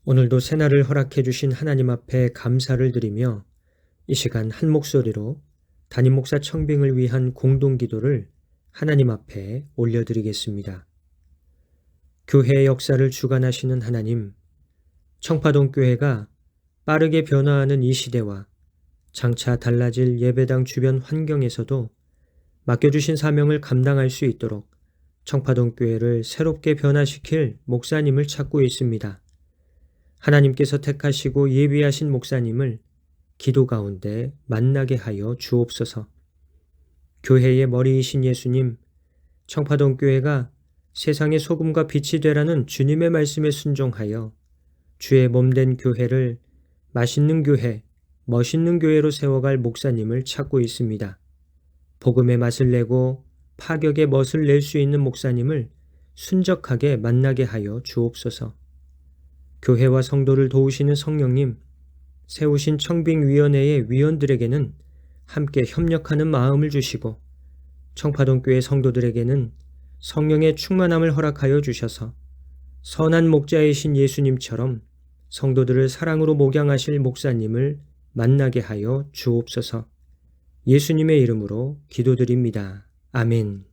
오늘도 새날을 허락해 주신 하나님 앞에 감사를 드리며 이 시간 한 목소리로 담임 목사 청빙을 위한 공동 기도를 하나님 앞에 올려드리겠습니다. 교회의 역사를 주관하시는 하나님, 청파동 교회가 빠르게 변화하는 이 시대와 장차 달라질 예배당 주변 환경에서도 맡겨주신 사명을 감당할 수 있도록 청파동 교회를 새롭게 변화시킬 목사님을 찾고 있습니다. 하나님께서 택하시고 예비하신 목사님을 기도 가운데 만나게 하여 주옵소서. 교회의 머리이신 예수님, 청파동 교회가 세상의 소금과 빛이 되라는 주님의 말씀에 순종하여 주의 몸된 교회를 맛있는 교회, 멋있는 교회로 세워갈 목사님을 찾고 있습니다. 복음의 맛을 내고 파격의 멋을 낼 수 있는 목사님을 순적하게 만나게 하여 주옵소서. 교회와 성도를 도우시는 성령님, 세우신 청빙위원회의 위원들에게는 함께 협력하는 마음을 주시고 청파동 교회 성도들에게는 성령의 충만함을 허락하여 주셔서 선한 목자이신 예수님처럼 성도들을 사랑으로 목양하실 목사님을 만나게 하여 주옵소서. 예수님의 이름으로 기도드립니다. 아멘.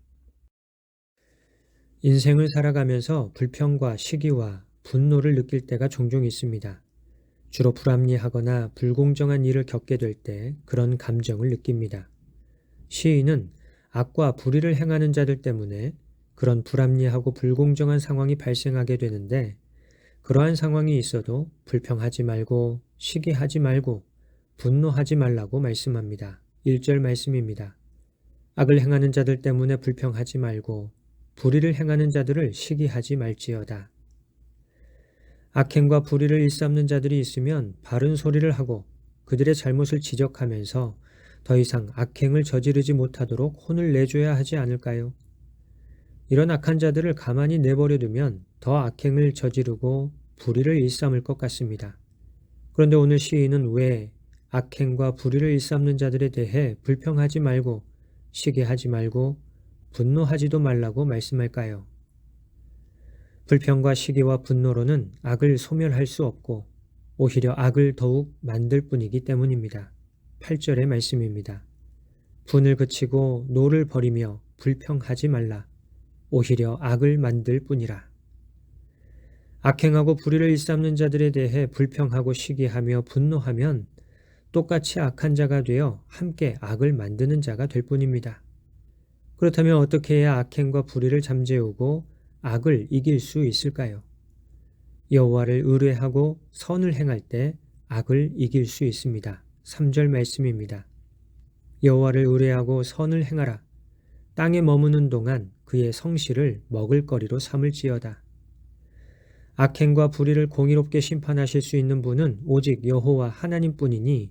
인생을 살아가면서 불평과 시기와 분노를 느낄 때가 종종 있습니다. 주로 불합리하거나 불공정한 일을 겪게 될 때 그런 감정을 느낍니다. 시인은 악과 불의를 행하는 자들 때문에 그런 불합리하고 불공정한 상황이 발생하게 되는데, 그러한 상황이 있어도 불평하지 말고 시기하지 말고 분노하지 말라고 말씀합니다. 1절 말씀입니다. 악을 행하는 자들 때문에 불평하지 말고 불의를 행하는 자들을 시기하지 말지어다. 악행과 불의를 일삼는 자들이 있으면 바른 소리를 하고 그들의 잘못을 지적하면서 더 이상 악행을 저지르지 못하도록 혼을 내줘야 하지 않을까요? 이런 악한 자들을 가만히 내버려 두면 더 악행을 저지르고 불의를 일삼을 것 같습니다. 그런데 오늘 시인은 왜 악행과 불의를 일삼는 자들에 대해 불평하지 말고 시기하지 말고 분노하지도 말라고 말씀할까요? 불평과 시기와 분노로는 악을 소멸할 수 없고 오히려 악을 더욱 만들 뿐이기 때문입니다. 8절의 말씀입니다. 분을 그치고 노를 버리며 불평하지 말라. 오히려 악을 만들 뿐이라. 악행하고 불의를 일삼는 자들에 대해 불평하고 시기하며 분노하면 똑같이 악한 자가 되어 함께 악을 만드는 자가 될 뿐입니다. 그렇다면 어떻게 해야 악행과 불의를 잠재우고 악을 이길 수 있을까요? 여호와를 의뢰하고 선을 행할 때 악을 이길 수 있습니다. 3절 말씀입니다. 여호와를 의뢰하고 선을 행하라. 땅에 머무는 동안 그의 성실을 먹을거리로 삼을지어다. 악행과 불의를 공의롭게 심판하실 수 있는 분은 오직 여호와 하나님뿐이니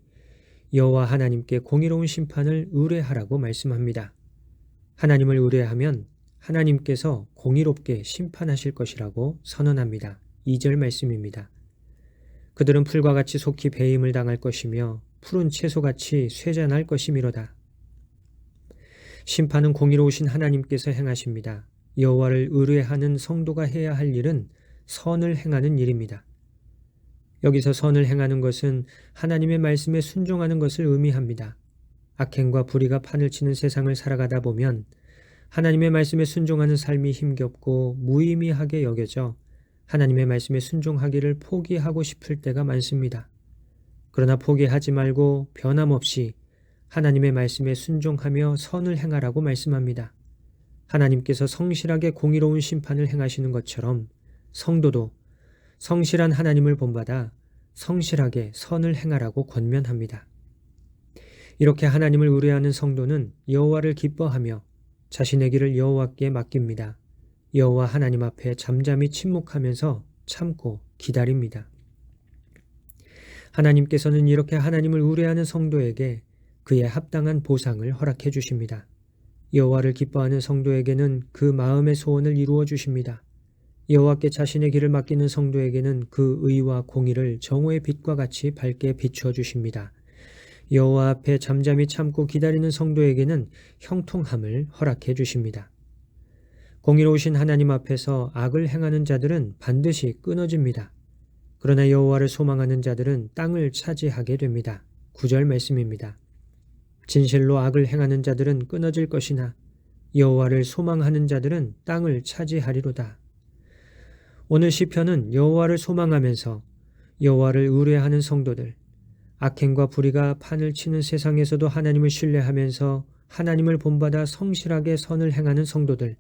여호와 하나님께 공의로운 심판을 의뢰하라고 말씀합니다. 하나님을 의뢰하면 하나님께서 공의롭게 심판하실 것이라고 선언합니다. 2절 말씀입니다. 그들은 풀과 같이 속히 배임을 당할 것이며 푸른 채소같이 쇠잔할 것이미로다. 심판은 공의로우신 하나님께서 행하십니다. 여호와를 의뢰하는 성도가 해야 할 일은 선을 행하는 일입니다. 여기서 선을 행하는 것은 하나님의 말씀에 순종하는 것을 의미합니다. 악행과 불의가 판을 치는 세상을 살아가다 보면 하나님의 말씀에 순종하는 삶이 힘겹고 무의미하게 여겨져 하나님의 말씀에 순종하기를 포기하고 싶을 때가 많습니다. 그러나 포기하지 말고 변함없이 하나님의 말씀에 순종하며 선을 행하라고 말씀합니다. 하나님께서 성실하게 공의로운 심판을 행하시는 것처럼 성도도 성실한 하나님을 본받아 성실하게 선을 행하라고 권면합니다. 이렇게 하나님을 의뢰하는 성도는 여호와를 기뻐하며 자신의 길을 여호와께 맡깁니다. 여호와 하나님 앞에 잠잠히 침묵하면서 참고 기다립니다. 하나님께서는 이렇게 하나님을 의뢰하는 성도에게 그의 합당한 보상을 허락해 주십니다. 여호와를 기뻐하는 성도에게는 그 마음의 소원을 이루어 주십니다. 여호와께 자신의 길을 맡기는 성도에게는 그 의와 공의를 정오의 빛과 같이 밝게 비추어 주십니다. 여호와 앞에 잠잠히 참고 기다리는 성도에게는 형통함을 허락해 주십니다. 공의로우신 하나님 앞에서 악을 행하는 자들은 반드시 끊어집니다. 그러나 여호와를 소망하는 자들은 땅을 차지하게 됩니다. 9절 말씀입니다. 진실로 악을 행하는 자들은 끊어질 것이나 여호와를 소망하는 자들은 땅을 차지하리로다. 오늘 시편은 여호와를 소망하면서 여호와를 의뢰하는 성도들, 악행과 불의가 판을 치는 세상에서도 하나님을 신뢰하면서 하나님을 본받아 성실하게 선을 행하는 성도들,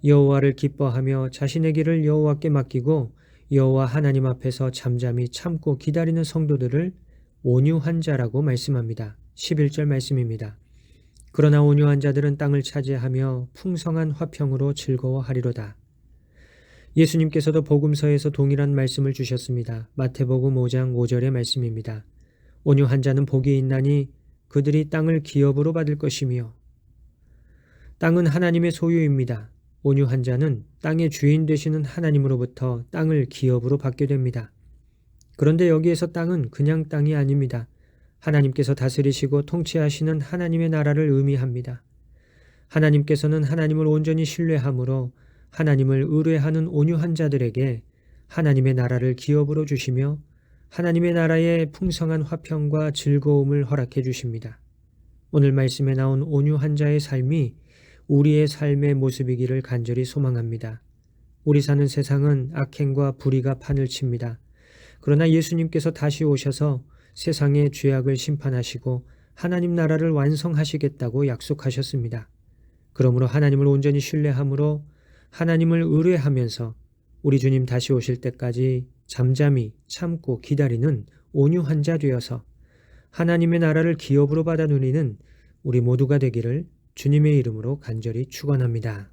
여호와를 기뻐하며 자신의 길을 여호와께 맡기고 여호와 하나님 앞에서 잠잠히 참고 기다리는 성도들을 온유한 자라고 말씀합니다. 11절 말씀입니다. 그러나 온유한 자들은 땅을 차지하며 풍성한 화평으로 즐거워하리로다. 예수님께서도 복음서에서 동일한 말씀을 주셨습니다. 마태복음 5장 5절의 말씀입니다. 온유한 자는 복이 있나니 그들이 땅을 기업으로 받을 것이며. 땅은 하나님의 소유입니다. 온유한 자는 땅의 주인 되시는 하나님으로부터 땅을 기업으로 받게 됩니다. 그런데 여기에서 땅은 그냥 땅이 아닙니다. 하나님께서 다스리시고 통치하시는 하나님의 나라를 의미합니다. 하나님께서는 하나님을 온전히 신뢰함으로 하나님을 의뢰하는 온유한 자들에게 하나님의 나라를 기업으로 주시며 하나님의 나라의 풍성한 화평과 즐거움을 허락해 주십니다. 오늘 말씀에 나온 온유한 자의 삶이 우리의 삶의 모습이기를 간절히 소망합니다. 우리 사는 세상은 악행과 불의가 판을 칩니다. 그러나 예수님께서 다시 오셔서 세상의 죄악을 심판하시고 하나님 나라를 완성하시겠다고 약속하셨습니다. 그러므로 하나님을 온전히 신뢰함으로 하나님을 의뢰하면서 우리 주님 다시 오실 때까지 잠잠히 참고 기다리는 온유한 자 되어서 하나님의 나라를 기업으로 받아 누리는 우리 모두가 되기를 주님의 이름으로 간절히 축원합니다.